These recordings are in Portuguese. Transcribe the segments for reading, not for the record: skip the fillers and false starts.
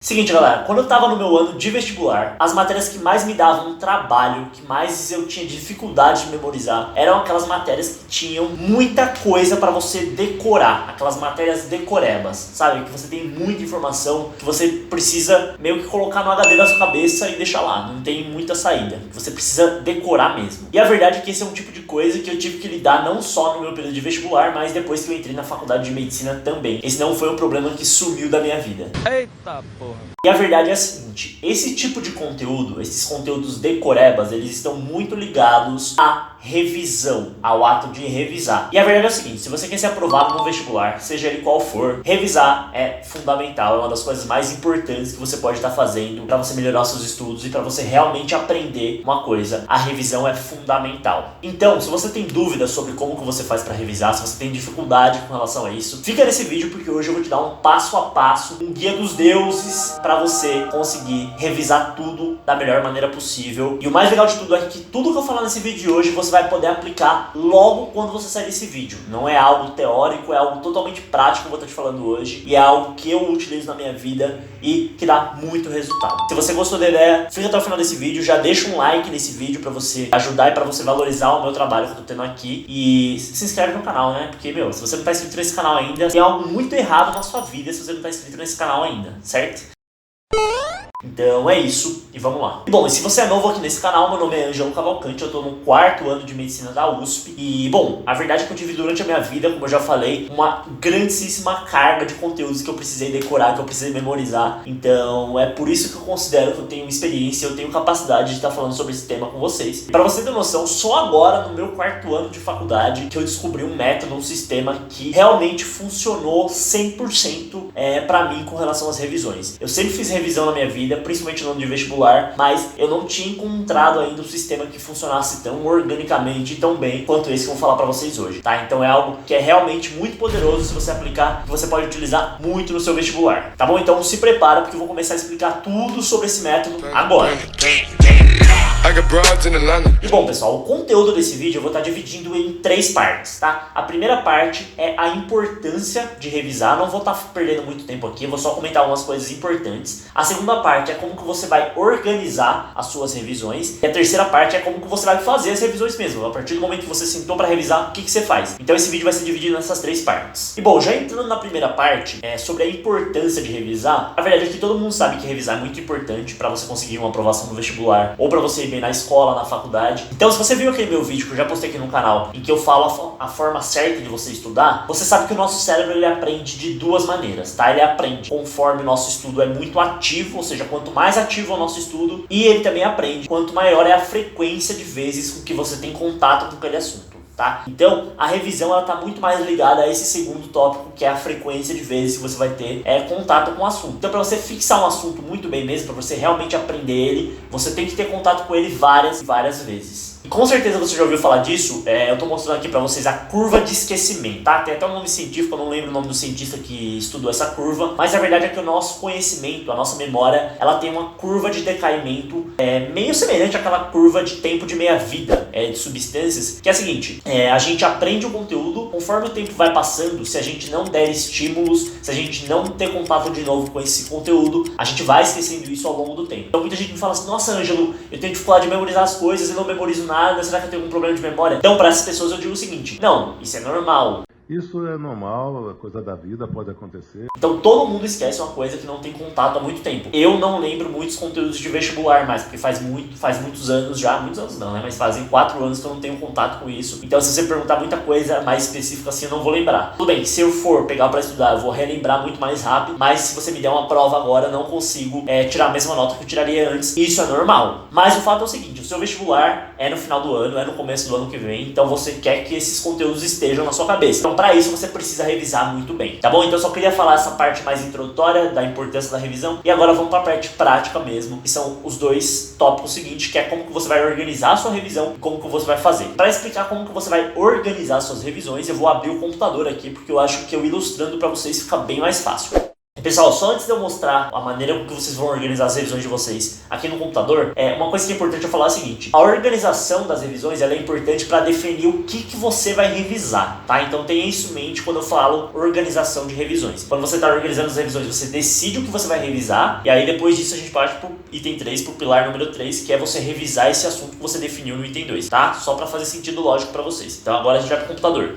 Seguinte, galera, quando eu tava no meu ano de vestibular, as matérias que mais me davam trabalho, que mais eu tinha dificuldade de memorizar, eram aquelas matérias que tinham muita coisa pra você decorar, aquelas matérias decorebas, sabe? Que você tem muita informação, que você precisa meio que colocar no HD da sua cabeça e deixar lá, não tem muita saída, que você precisa decorar mesmo. E a verdade é que esse é um tipo de coisa que eu tive que lidar não só no meu período de vestibular, mas depois que eu entrei na faculdade de medicina também. Esse não foi o problema que sumiu da minha vida. Eita porra. E a verdade é a seguinte, esse tipo de conteúdo, esses conteúdos decorebas, eles estão muito ligados à revisão, ao ato de revisar. E a verdade é o seguinte, se você quer ser aprovado no vestibular, seja ele qual for, revisar é fundamental, é uma das coisas mais importantes que você pode estar fazendo para você melhorar seus estudos e para você realmente aprender uma coisa. A revisão é fundamental. Então, se você tem dúvidas sobre como que você faz para revisar, se você tem dificuldade com relação a isso, fica nesse vídeo porque hoje eu vou te dar um passo a passo, um guia dos deuses para você conseguir revisar tudo da melhor maneira possível. E o mais legal de tudo é que tudo que eu falar nesse vídeo de hoje você vai poder aplicar logo quando você sair desse vídeo. Não é algo teórico, é algo totalmente prático que eu vou estar te falando hoje. E é algo que eu utilizo na minha vida e que dá muito resultado. Se você gostou da ideia, fica até o final desse vídeo, já deixa um like nesse vídeo pra você ajudar e pra você valorizar o meu trabalho que eu tô tendo aqui. E se inscreve no canal, né? Porque, meu, se você não tá inscrito nesse canal ainda, tem algo muito errado na sua vida se você não tá inscrito nesse canal ainda, certo? Então é isso, e vamos lá. Bom, e se você é novo aqui nesse canal, meu nome é Ângelo Cavalcante, eu tô no 4º ano de medicina da USP. E, bom, a verdade é que eu tive durante a minha vida, como eu já falei, uma grandíssima carga de conteúdos que eu precisei decorar, que eu precisei memorizar. Então é por isso que eu considero que eu tenho experiência, eu tenho capacidade de estar falando sobre esse tema com vocês. E pra você ter noção, só agora no meu 4º ano de faculdade que eu descobri um método, um sistema que realmente funcionou 100% pra mim com relação às revisões. Eu sempre fiz revisão na minha vida, principalmente no ano de vestibular, mas eu não tinha encontrado ainda um sistema que funcionasse tão organicamente e tão bem quanto esse que eu vou falar pra vocês hoje, tá? Então é algo que é realmente muito poderoso se você aplicar, que você pode utilizar muito no seu vestibular, tá bom? Então se prepara porque eu vou começar a explicar tudo sobre esse método agora. E bom, pessoal, o conteúdo desse vídeo eu vou estar dividindo em 3 partes, tá? A primeira parte é a importância de revisar, não vou estar perdendo muito tempo aqui, eu vou só comentar algumas coisas importantes. A segunda parte é como que você vai organizar as suas revisões. E a terceira parte é como que você vai fazer as revisões mesmo. A partir do momento que você sentou para revisar, o que você faz? Então esse vídeo vai ser dividido nessas 3 partes. E bom, já entrando na primeira parte, sobre a importância de revisar, a verdade é que todo mundo sabe que revisar é muito importante para você conseguir uma aprovação no vestibular ou para você ir bem na escola, na faculdade. Então se você viu aquele meu vídeo que eu já postei aqui no canal, em que eu falo a forma certa de você estudar, você sabe que o nosso cérebro ele aprende de 2 maneiras, tá? Ele aprende conforme o nosso estudo é muito ativo, ou seja, quanto mais ativo é o nosso estudo, e ele também aprende quanto maior é a frequência de vezes com que você tem contato com aquele assunto. Tá? Então, a revisão ela está muito mais ligada a esse segundo tópico, que é a frequência de vezes que você vai ter contato com o assunto. Então, para você fixar um assunto muito bem mesmo, para você realmente aprender ele, você tem que ter contato com ele várias e várias vezes. E com certeza você já ouviu falar disso, eu estou mostrando aqui para vocês a curva de esquecimento, tá? Tem até um nome científico, eu não lembro o nome do cientista que estudou essa curva, mas a verdade é que o nosso conhecimento, a nossa memória, ela tem uma curva de decaimento meio semelhante àquela curva de tempo de meia-vida de substâncias, que é a seguinte, a gente aprende o conteúdo, conforme o tempo vai passando, se a gente não der estímulos, se a gente não ter contato de novo com esse conteúdo, a gente vai esquecendo isso ao longo do tempo. Então muita gente me fala assim, nossa Ângelo, eu tenho dificuldade de memorizar as coisas e não memorizo nada, será que eu tenho algum problema de memória? Então para essas pessoas eu digo o seguinte, não, isso é normal. Isso é normal, coisa da vida, pode acontecer. Então todo mundo esquece uma coisa que não tem contato há muito tempo. Eu não lembro muitos conteúdos de vestibular mais, porque faz muitos anos já, muitos anos não, né? Mas fazem 4 anos que eu não tenho contato com isso. Então se você perguntar muita coisa mais específica assim, eu não vou lembrar. Tudo bem, se eu for pegar para estudar, eu vou relembrar muito mais rápido, mas se você me der uma prova agora, eu não consigo tirar a mesma nota que eu tiraria antes. Isso é normal. Mas o fato é o seguinte, o seu vestibular é no final do ano, é no começo do ano que vem, então você quer que esses conteúdos estejam na sua cabeça. Então para isso você precisa revisar muito bem, tá bom? Então eu só queria falar essa parte mais introdutória da importância da revisão e agora vamos para a parte prática mesmo, que são os 2 tópicos seguintes, que é como que você vai organizar a sua revisão e como que você vai fazer. Para explicar como que você vai organizar as suas revisões, eu vou abrir o computador aqui, porque eu acho que eu ilustrando para vocês fica bem mais fácil. Pessoal, só antes de eu mostrar a maneira que vocês vão organizar as revisões de vocês aqui no computador, uma coisa que é importante eu falar é a seguinte: a organização das revisões ela é importante para definir o que você vai revisar, tá? Então tenha isso em mente quando eu falo organização de revisões. Quando você está organizando as revisões, você decide o que você vai revisar, e aí depois disso a gente parte pro item 3, pro pilar número 3, que é você revisar esse assunto que você definiu no item 2, tá? Só para fazer sentido lógico para vocês. Então agora a gente vai pro computador.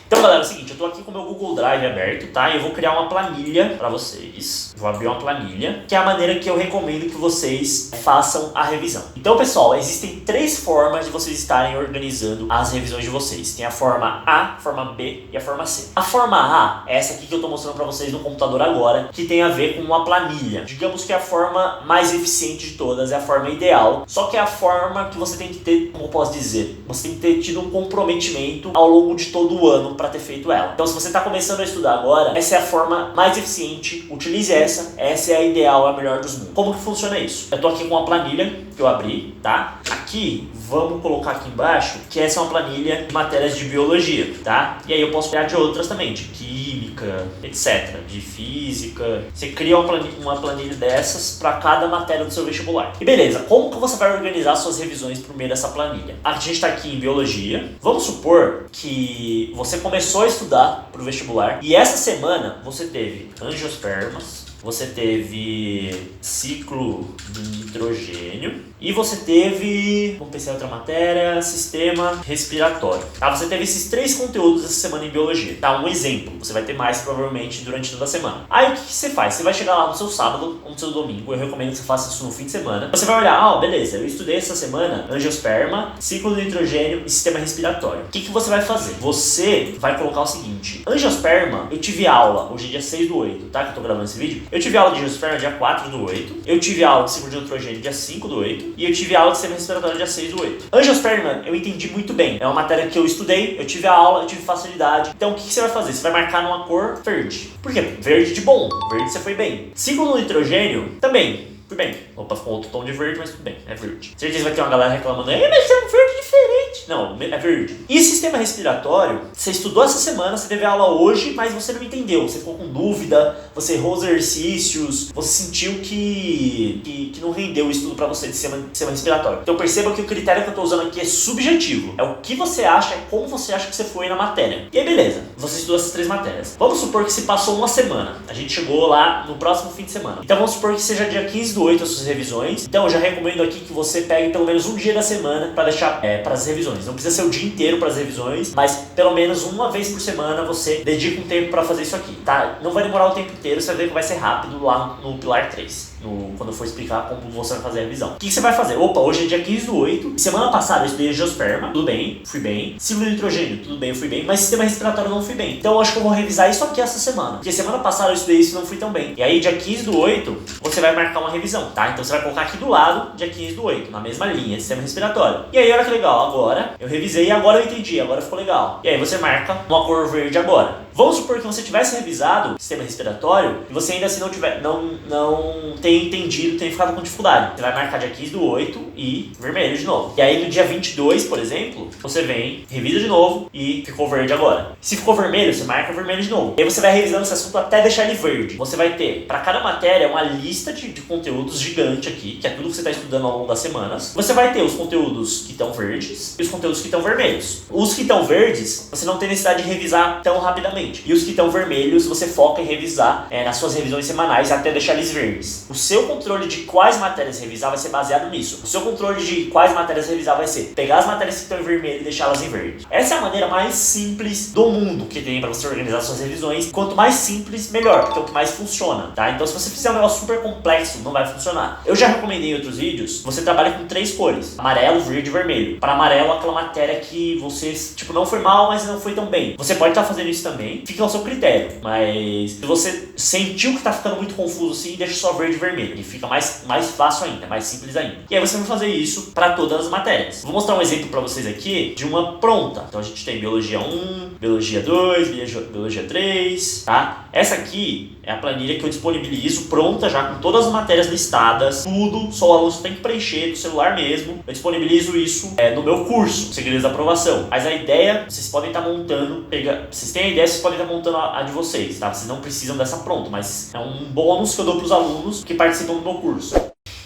Então, galera, é o seguinte, eu tô aqui com o meu Google Drive aberto, tá? E eu vou criar uma planilha pra vocês. Vou abrir uma planilha, que é a maneira que eu recomendo que vocês façam a revisão. Então, pessoal, existem 3 formas de vocês estarem organizando as revisões de vocês. Tem a forma A, a forma B e a forma C. A forma A é essa aqui que eu tô mostrando pra vocês no computador agora, que tem a ver com uma planilha. Digamos que a forma mais eficiente de todas, é a forma ideal, só que é a forma que você tem que ter, como eu posso dizer, você tem que ter tido um comprometimento ao longo de todo o ano para ter feito ela. Então, se você está começando a estudar agora, essa é a forma mais eficiente, utilize essa é a ideal, a melhor dos mundos. Como que funciona isso? Eu tô aqui com uma planilha que eu abri, tá? Aqui, vamos colocar aqui embaixo, que essa é uma planilha de matérias de biologia, tá? E aí eu posso criar de outras também, de química, etc, de física. Você cria uma planilha dessas para cada matéria do seu vestibular. E beleza, como que você vai organizar suas revisões por meio dessa planilha? A gente está aqui em biologia. Vamos supor que você começou a estudar para o vestibular e essa semana você teve angiospermas, você teve ciclo de nitrogênio e você teve, vamos pensar em outra matéria, sistema respiratório. Tá? Você teve esses 3 conteúdos essa semana em biologia. Tá? Um exemplo, você vai ter mais provavelmente durante toda a semana. Aí o que você faz? Você vai chegar lá no seu sábado ou no seu domingo, eu recomendo que você faça isso no fim de semana. Você vai olhar, beleza, eu estudei essa semana angiosperma, ciclo de nitrogênio e sistema respiratório. O que você vai fazer? Você vai colocar o seguinte: angiosperma, eu tive aula, hoje é dia 6/8, tá? Que eu tô gravando esse vídeo. Eu tive aula de angiosperma dia 4/8, eu tive aula de ciclo de nitrogênio dia 5/8 e eu tive aula de sistema respiratório dia 6/8. Angiosperma eu entendi muito bem, é uma matéria que eu estudei, eu tive a aula, eu tive facilidade. Então o que você vai fazer? Você vai marcar numa cor verde. Por quê? Verde de bom, verde você foi bem. Ciclo do nitrogênio também. Tudo bem. Opa, ficou outro tom de verde, mas tudo bem, é verde. Certeza vai ter uma galera reclamando, mas é um verde diferente. Não, é verde. E sistema respiratório, você estudou essa semana, você teve aula hoje, mas você não entendeu. Você ficou com dúvida, você errou os exercícios, você sentiu que não rendeu o estudo pra você de sistema respiratório. Então perceba que o critério que eu tô usando aqui é subjetivo. É o que você acha, é como você acha que você foi na matéria. E aí, beleza. Você estudou essas 3 matérias. Vamos supor que se passou uma semana. A gente chegou lá no próximo fim de semana. Então vamos supor que seja dia 15/8 as suas revisões. Então eu já recomendo aqui que você pegue pelo menos um dia da semana para deixar para as revisões. Não precisa ser o dia inteiro para as revisões, mas pelo menos uma vez por semana você dedica um tempo para fazer isso aqui, tá? Não vai demorar o tempo inteiro, você vai ver que vai ser rápido lá no pilar 3. Quando eu for explicar como você vai fazer a revisão. O que você vai fazer? Opa, hoje é dia 15/8. Semana passada eu estudei angiosperma, tudo bem, fui bem. Ciclo de nitrogênio, tudo bem, eu fui bem. Mas sistema respiratório não fui bem. Então eu acho que eu vou revisar isso aqui essa semana. Porque semana passada eu estudei isso e não fui tão bem. E aí dia 15/8 você vai marcar uma revisão, tá? Então você vai colocar aqui do lado, dia 15/8, na mesma linha, sistema respiratório. E aí olha que legal, agora eu revisei e agora eu entendi, agora ficou legal. E aí você marca uma cor verde agora. Vamos supor que você tivesse revisado o sistema respiratório e você ainda assim não tenha entendido, tenha ficado com dificuldade. Você vai marcar dia 15/8 e vermelho de novo. E aí no dia 22, por exemplo, você vem, revisa de novo e ficou verde agora. Se ficou vermelho, você marca vermelho de novo. E aí você vai revisando esse assunto até deixar ele verde. Você vai ter, para cada matéria, uma lista de conteúdos gigante aqui, que é tudo que você está estudando ao longo das semanas. Você vai ter os conteúdos que estão verdes e os conteúdos que estão vermelhos. Os que estão verdes, você não tem necessidade de revisar tão rapidamente. E os que estão vermelhos, você foca em revisar nas suas revisões semanais até deixar eles verdes. O seu controle de quais matérias revisar vai ser baseado nisso. O seu controle de quais matérias revisar vai ser pegar as matérias que estão em vermelho e deixá-las em verde. Essa é a maneira mais simples do mundo que tem para você organizar suas revisões. Quanto mais simples, melhor, porque é o que mais funciona, tá? Então se você fizer um negócio super complexo, não vai funcionar. Eu já recomendei em outros vídeos, você trabalha com 3 cores: amarelo, verde e vermelho. Para amarelo, aquela matéria que você, não foi mal, mas não foi tão bem. Você pode estar fazendo isso também, fica ao seu critério, mas se você sentiu que tá ficando muito confuso assim, deixa só verde e vermelho, e fica mais fácil ainda, mais simples ainda. E aí você vai fazer isso para todas as matérias. Vou mostrar um exemplo para vocês aqui de uma pronta. Então a gente tem biologia 1, biologia 2, biologia 3, tá? Essa aqui É a planilha que eu disponibilizo pronta já com todas as matérias listadas, tudo, só o aluno tem que preencher do celular mesmo. Eu disponibilizo isso no meu curso, Segredos da Aprovação. Mas a ideia, vocês podem estar montando, vocês têm a ideia, vocês podem estar montando a de vocês, tá? Vocês não precisam dessa pronta, mas é um bônus que eu dou para os alunos que participam do meu curso.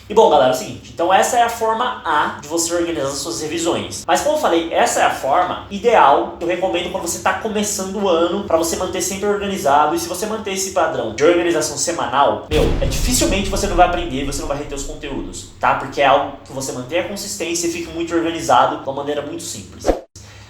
E bom, galera, é o seguinte, então essa é a forma A de você organizar as suas revisões. Mas como eu falei, essa é a forma ideal que eu recomendo quando você está começando o ano, para você manter sempre organizado. E se você manter esse padrão de organização semanal, dificilmente você não vai aprender, você não vai reter os conteúdos, tá? Porque é algo que você mantém a consistência e fica muito organizado de uma maneira muito simples.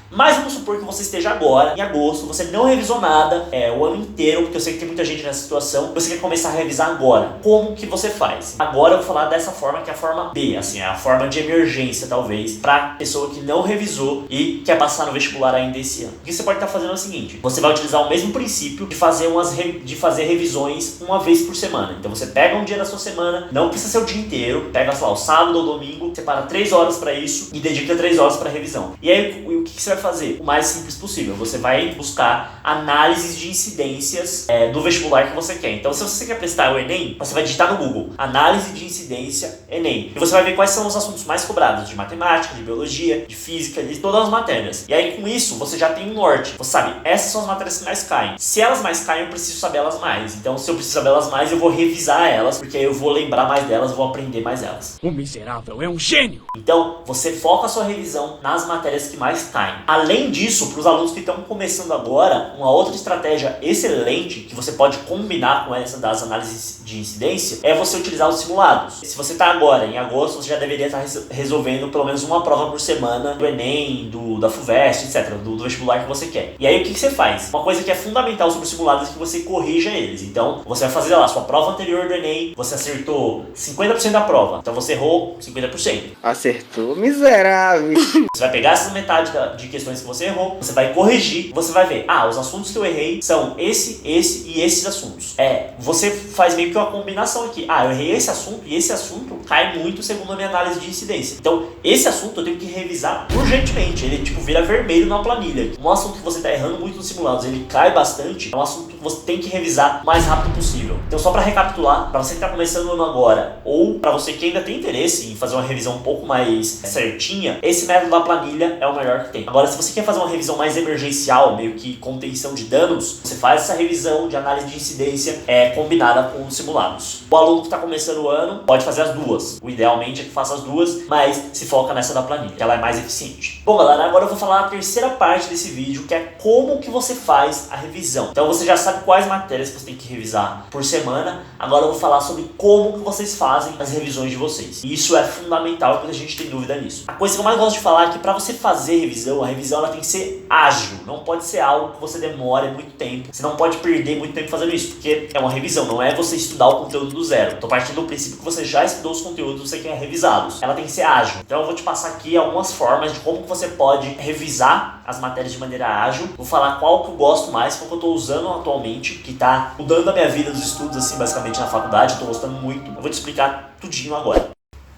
Mas vamos supor que você esteja agora, em agosto, você não revisou nada o ano inteiro, porque eu sei que tem muita gente nessa situação, você quer começar a revisar agora. Como que você faz? Agora eu vou falar dessa forma, que é a forma B, assim, é a forma de emergência, talvez, para pessoa que não revisou e quer passar no vestibular ainda esse ano. O que você pode estar fazendo é o seguinte, você vai utilizar o mesmo princípio de fazer revisões uma vez por semana. Então você pega um dia da sua semana, não precisa ser o dia inteiro, pega, sei lá, o sábado ou domingo, separa 3 horas para isso e dedica 3 horas para revisão. E aí, o que você vai fazer? O mais simples possível. Você vai buscar análises de incidências do vestibular que você quer. Então, se você quer prestar o Enem, você vai digitar no Google análise de incidência Enem. E você vai ver quais são os assuntos mais cobrados de matemática, de biologia, de física, de todas as matérias. E aí, com isso, você já tem um norte. Você sabe, essas são as matérias que mais caem. Se elas mais caem, eu preciso saber elas mais. Então, se eu preciso saber elas mais, eu vou revisar elas, porque aí eu vou lembrar mais delas, vou aprender mais elas. O miserável é um gênio! Então, você foca a sua revisão nas matérias que mais caem. Além disso, para os alunos que estão começando agora, uma outra estratégia excelente que você pode combinar com essa das análises de incidência é você utilizar os simulados. Se você está agora em agosto, você já deveria estar resolvendo pelo menos uma prova por semana do Enem, da FUVEST, etc., do vestibular que você quer. E aí o que você faz? Uma coisa que é fundamental sobre os simulados é que você corrija eles. Então, você vai fazer lá sua prova anterior do Enem, você acertou 50% da prova, então você errou 50%. Acertou, miserável. Você vai pegar essa metade de questões que você errou, você vai corrigir, você vai ver, os assuntos que eu errei são esse e esses assuntos. Você faz meio que uma combinação aqui. Eu errei esse assunto e esse assunto cai muito segundo a minha análise de incidência. Então, esse assunto eu tenho que revisar urgentemente. Ele, vira vermelho na planilha. Um assunto que você está errando muito nos simulados, ele cai bastante, é um assunto que você tem que revisar o mais rápido possível. Então, só para recapitular, para você que está começando o ano agora, ou para você que ainda tem interesse em fazer uma revisão um pouco mais certinha, esse método da planilha é o melhor que tem. Agora, se você quer fazer uma revisão mais emergencial, meio que contenção de danos, você faz essa revisão de análise de incidência combinada com os simulados. O aluno que está começando o ano pode fazer as duas. O idealmente é que faça as duas, mas se foca nessa da planilha, que ela é mais eficiente. Bom, galera, agora eu vou falar a terceira parte desse vídeo, que é como que você faz a revisão. Então você já sabe quais matérias você tem que revisar por semana. Agora eu vou falar sobre como que vocês fazem as revisões de vocês. E isso é fundamental, porque a gente tem dúvida nisso. A coisa que eu mais gosto de falar é que para você fazer revisão, a revisão ela tem que ser ágil. Não pode ser algo que você demore muito tempo. Você não pode perder muito tempo fazendo isso, porque é uma revisão, não é você estudar o conteúdo do zero. Tô partindo do princípio que você já estudou os conteúdos, você quer revisá-los. Ela tem que ser ágil. Então eu vou te passar aqui algumas formas de como que você pode revisar as matérias de maneira ágil. Vou falar qual que eu gosto mais, qual que eu tô usando atualmente, que tá mudando a minha vida dos estudos, assim, basicamente na faculdade. Eu tô gostando muito. Eu vou te explicar tudinho agora.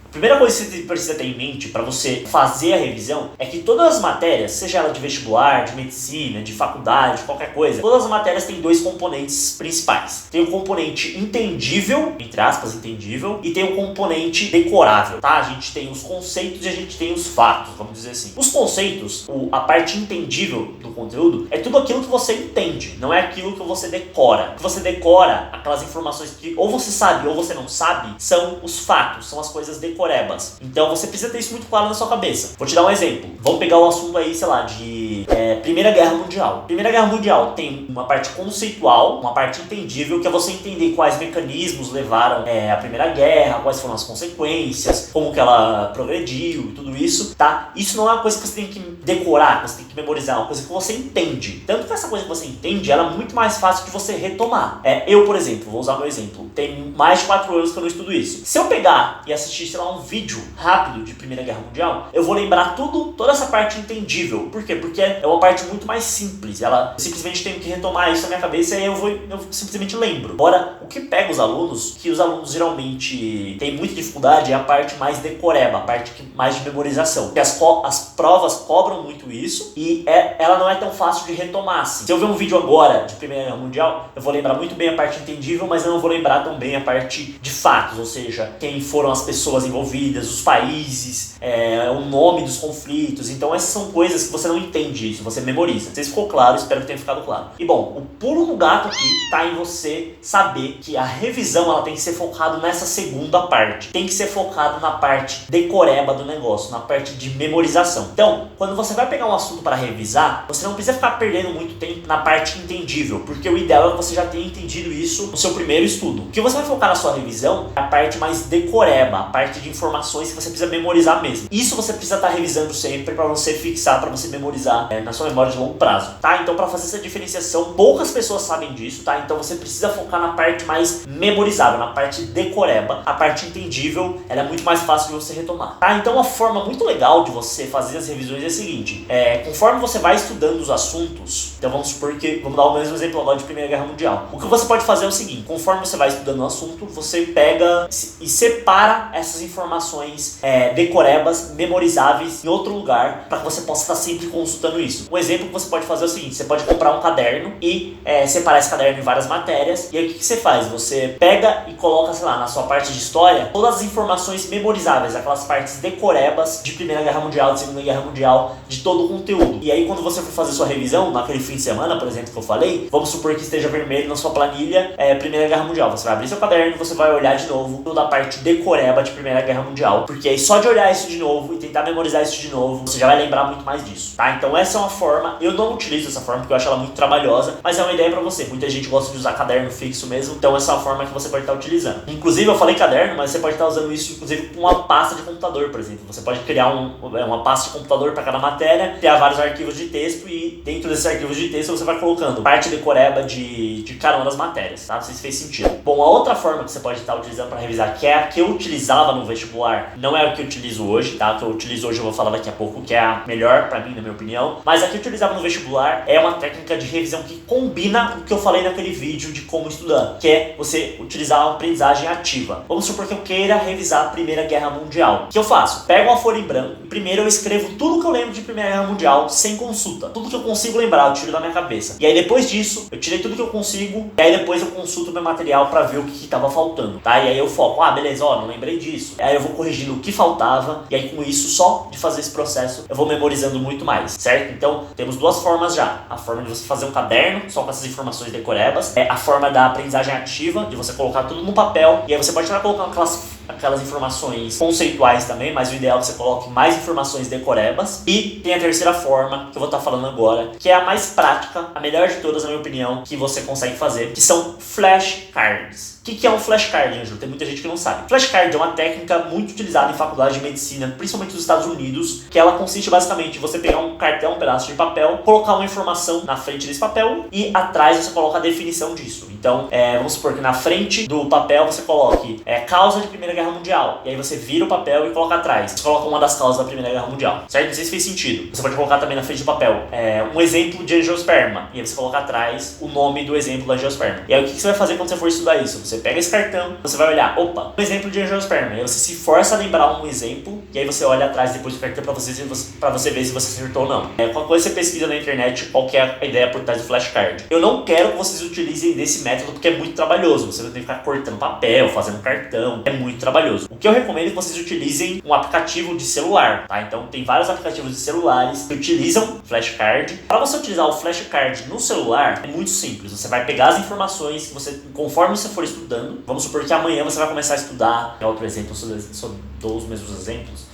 A primeira coisa que você precisa ter em mente para você fazer a revisão é que todas as matérias, seja ela de vestibular, de medicina, de faculdade, qualquer coisa, todas as matérias têm dois componentes principais. Tem o componente entendível, entre aspas, entendível, e tem o componente decorável, tá? A gente tem os conceitos e a gente tem os fatos, vamos dizer assim. Os conceitos, a parte entendível do conteúdo, é tudo aquilo que você entende, não é aquilo que você decora. O que você decora, aquelas informações que ou você sabe ou você não sabe, são os fatos, são as coisas decoradas. Então você precisa ter isso muito claro na sua cabeça. Vou te dar um exemplo. Vamos pegar o assunto aí, sei lá, de Primeira Guerra Mundial. Primeira Guerra Mundial tem uma parte conceitual, uma parte entendível, que é você entender quais mecanismos levaram a Primeira Guerra, quais foram as consequências, como que ela progrediu e tudo isso, tá? Isso não é uma coisa que você tem que decorar, que você tem que memorizar, é uma coisa que você entende. Tanto que essa coisa que você entende, ela é muito mais fácil de você retomar. Eu, por exemplo, vou usar meu exemplo, tem mais de 4 anos que eu não estudo isso. Se eu pegar e assistir, sei lá, jogar um vídeo rápido de Primeira Guerra Mundial, eu vou lembrar toda essa parte entendível. Por quê? Porque é uma parte muito mais simples. Eu simplesmente tenho que retomar isso na minha cabeça e aí eu simplesmente lembro. Agora, o que pega os alunos, que os alunos geralmente têm muita dificuldade, é a parte mais decoreba, a parte mais de memorização. Porque as provas cobram muito isso e ela não é tão fácil de retomar assim. Se eu ver um vídeo agora de Primeira Guerra Mundial, eu vou lembrar muito bem a parte entendível, mas eu não vou lembrar tão bem a parte de fatos, ou seja, quem foram as pessoas envolvidas, os países, o nome dos conflitos. Então essas são coisas que você não entende isso, você memoriza. Não sei se ficou claro, espero que tenha ficado claro. E bom, o pulo do gato aqui tá em você saber que a revisão ela tem que ser focado nessa segunda parte. Tem que ser focado na parte decoreba do negócio, na parte de memorização. Então, quando você vai pegar um assunto para revisar, você não precisa ficar perdendo muito tempo na parte entendível, porque o ideal é que você já tenha entendido isso no seu primeiro estudo. O que você vai focar na sua revisão é a parte mais decoreba, a parte de informações que você precisa memorizar mesmo. Isso você precisa estar revisando sempre para você fixar, para você memorizar na sua memória de longo prazo, tá? Então, para fazer essa diferenciação, poucas pessoas sabem disso, tá? Então, você precisa focar na parte mais memorizável, na parte decoreba. A parte entendível, ela é muito mais fácil de você retomar, tá? Então, uma forma muito legal de você fazer as revisões é a seguinte: conforme você vai estudando os assuntos, então vamos supor que, vamos dar o mesmo exemplo agora de Primeira Guerra Mundial. O que você pode fazer é o seguinte: conforme você vai estudando o assunto, você pega e separa essas informações decorebas, memorizáveis em outro lugar, para que você possa estar sempre consultando isso. Um exemplo que você pode fazer é o seguinte: você pode comprar um caderno e separar esse caderno em várias matérias, e aí o que você faz? Você pega e coloca, sei lá, na sua parte de história, todas as informações memorizáveis, aquelas partes decorebas de Primeira Guerra Mundial, de Segunda Guerra Mundial, de todo o conteúdo. E aí quando você for fazer sua revisão, naquele fim de semana, por exemplo, que eu falei, vamos supor que esteja vermelho na sua planilha Primeira Guerra Mundial. Você vai abrir seu caderno e você vai olhar de novo toda a parte decoreba de Primeira Guerra Mundial, porque aí só de olhar isso de novo e tentar memorizar isso de novo, você já vai lembrar muito mais disso, tá? Então essa é uma forma, eu não utilizo essa forma porque eu acho ela muito trabalhosa, mas é uma ideia pra você. Muita gente gosta de usar caderno fixo mesmo, então essa é uma forma que você pode estar utilizando. Inclusive, eu falei caderno, mas você pode estar usando isso inclusive com uma pasta de computador, por exemplo. Você pode criar uma pasta de computador para cada matéria, criar vários arquivos de texto e dentro desses arquivos de texto você vai colocando parte decoreba de cada uma das matérias, tá? Não sei se fez sentido. Bom, a outra forma que você pode estar utilizando para revisar, que é a que eu utilizava no vestibular, não é a que eu utilizo hoje, tá? A que eu utilizo hoje eu vou falar daqui a pouco, que é a melhor para mim, na minha opinião, mas a que eu utilizava no vestibular é uma técnica de revisão que combina o que eu falei naquele vídeo de como estudar, que é você utilizar a aprendizagem ativa. Vamos supor que eu queira revisar a Primeira Guerra Mundial. O que eu faço? Pego uma folha em branco e primeiro eu escrevo tudo que eu lembro de Primeira Guerra Mundial sem consulta. Tudo que eu consigo lembrar, eu tiro da minha cabeça. E aí depois disso, eu tirei tudo que eu consigo e aí depois eu consulto meu material para ver o que estava faltando, tá? E aí eu foco, beleza, não lembrei disso. Aí eu vou corrigindo o que faltava e aí com isso, só de fazer esse processo, eu vou memorizando muito mais, certo? Então, temos duas formas já. A forma de você fazer um caderno, só com essas informações decorebas. A forma da aprendizagem ativa, de você colocar tudo no papel. E aí você pode estar colocando aquelas informações conceituais também, mas o ideal é que você coloque mais informações decorebas. E tem a terceira forma, que eu vou estar falando agora, que é a mais prática, a melhor de todas, na minha opinião, que você consegue fazer, que são flashcards. O que é um flashcard, Ângelo? Tem muita gente que não sabe. Flashcard é uma técnica muito utilizada em faculdade de medicina, principalmente nos Estados Unidos, que ela consiste basicamente em você pegar um cartão, um pedaço de papel, colocar uma informação na frente desse papel e atrás você coloca a definição disso. Então, vamos supor que na frente do papel você coloque causa de Primeira Guerra Mundial. E aí você vira o papel e coloca atrás. Você coloca uma das causas da Primeira Guerra Mundial. Certo? Não sei se fez sentido. Você pode colocar também na frente do papel um exemplo de angiosperma. E aí você coloca atrás o nome do exemplo da angiosperma. E aí o que você vai fazer quando você for estudar isso? Você pega esse cartão, você vai olhar, um exemplo de angiosperma. E aí você se força a lembrar um exemplo. E aí você olha atrás depois do cartão pra você ver se você acertou ou não. Qualquer coisa você pesquisa na internet qual que é a ideia por trás do flashcard. Eu não quero que vocês utilizem desse método porque é muito trabalhoso. Você vai ter que ficar cortando papel, fazendo cartão. É muito trabalhoso. O que eu recomendo é que vocês utilizem um aplicativo de celular, tá? Então tem vários aplicativos de celulares que utilizam flashcard. Para você utilizar o flashcard no celular, é muito simples. Você vai pegar as informações que você, conforme você for estudando, vamos supor que amanhã você vai começar a estudar. É outro exemplo, eu só dou os mesmos exemplos.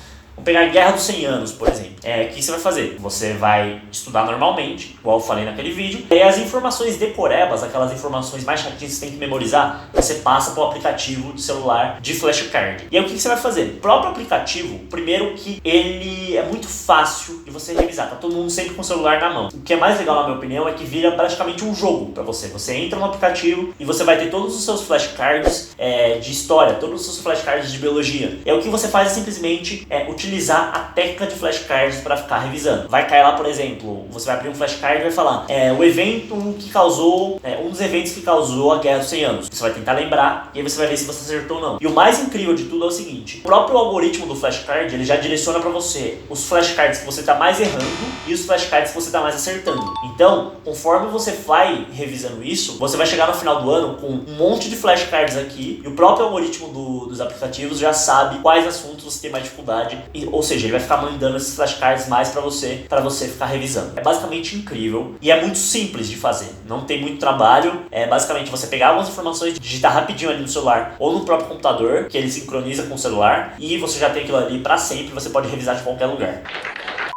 pegar Guerra dos 100 Anos, por exemplo. O que você vai fazer? Você vai estudar normalmente, igual eu falei naquele vídeo, e as informações decorebas, aquelas informações mais chatinhas que você tem que memorizar, você passa para o aplicativo de celular de flashcard. E aí o que você vai fazer? O próprio aplicativo, primeiro que ele é muito fácil de você revisar, tá todo mundo sempre com o celular na mão. O que é mais legal, na minha opinião, é que vira praticamente um jogo para você. Você entra no aplicativo e você vai ter todos os seus flashcards de história, todos os seus flashcards de biologia. E aí o que você faz é simplesmente utilizar a técnica de flashcards para ficar revisando. Vai cair lá, por exemplo, você vai abrir um flashcard e vai falar o evento que causou, um dos eventos que causou a Guerra dos 100 Anos. Você vai tentar lembrar e aí você vai ver se você acertou ou não. E o mais incrível de tudo é o seguinte: o próprio algoritmo do flashcard, ele já direciona para você os flashcards que você está mais errando e os flashcards que você está mais acertando. Então, conforme você vai revisando isso, você vai chegar no final do ano com um monte de flashcards aqui e o próprio algoritmo dos aplicativos já sabe quais assuntos você tem mais dificuldade, ou seja, ele vai ficar mandando esses flashcards mais para você ficar revisando. É basicamente incrível e é muito simples de fazer, não tem muito trabalho. É basicamente você pegar algumas informações, digitar rapidinho ali no celular ou no próprio computador, que ele sincroniza com o celular, e você já tem aquilo ali para sempre, você pode revisar de qualquer lugar.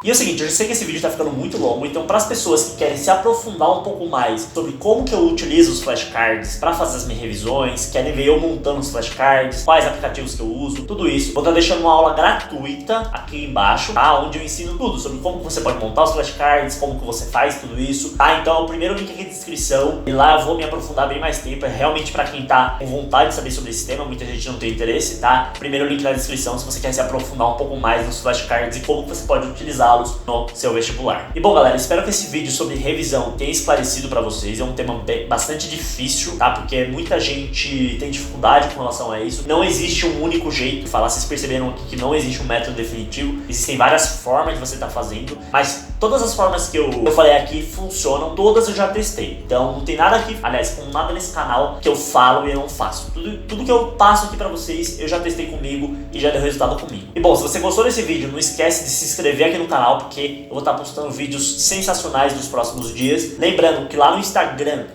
E é o seguinte, eu já sei que esse vídeo está ficando muito longo, então para as pessoas que querem se aprofundar um pouco mais sobre como que eu utilizo os flashcards para fazer as minhas revisões, querem ver eu montando os flashcards, quais aplicativos que eu uso, tudo isso, vou estar deixando uma aula gratuita aqui embaixo, tá? Onde eu ensino tudo sobre como que você pode montar os flashcards, como que você faz tudo isso, tá? Então o primeiro link aqui na descrição, e lá eu vou me aprofundar bem mais tempo, é realmente para quem tá com vontade de saber sobre esse tema, muita gente não tem interesse, tá? Primeiro link na descrição se você quer se aprofundar um pouco mais nos flashcards e como que você pode utilizar no seu vestibular. E bom, galera, espero que esse vídeo sobre revisão tenha esclarecido para vocês. É um tema bastante difícil, tá? Porque muita gente tem dificuldade com relação a isso. Não existe um único jeito de falar. Vocês perceberam aqui que não existe um método definitivo. Existem várias formas de você estar fazendo, mas todas as formas que eu falei aqui funcionam. Todas eu já testei. Então não tem nada aqui, aliás, com nada nesse canal que eu falo e eu não faço. Tudo que eu passo aqui para vocês, eu já testei comigo e já deu resultado comigo. E bom, se você gostou desse vídeo, não esquece de se inscrever aqui no canal, porque eu vou estar postando vídeos sensacionais nos próximos dias. Lembrando que lá no Instagram,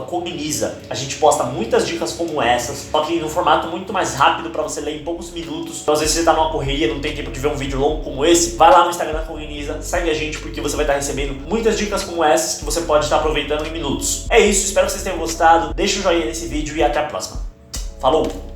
@Cogniza, a gente posta muitas dicas como essas, só que no formato muito mais rápido para você ler em poucos minutos. Então às vezes você está numa correria, não tem tempo de ver um vídeo longo como esse, vai lá no Instagram da Cogniza, segue a gente, porque você vai estar recebendo muitas dicas como essas que você pode estar aproveitando em minutos. É isso, espero que vocês tenham gostado, deixa o joinha nesse vídeo e até a próxima. Falou!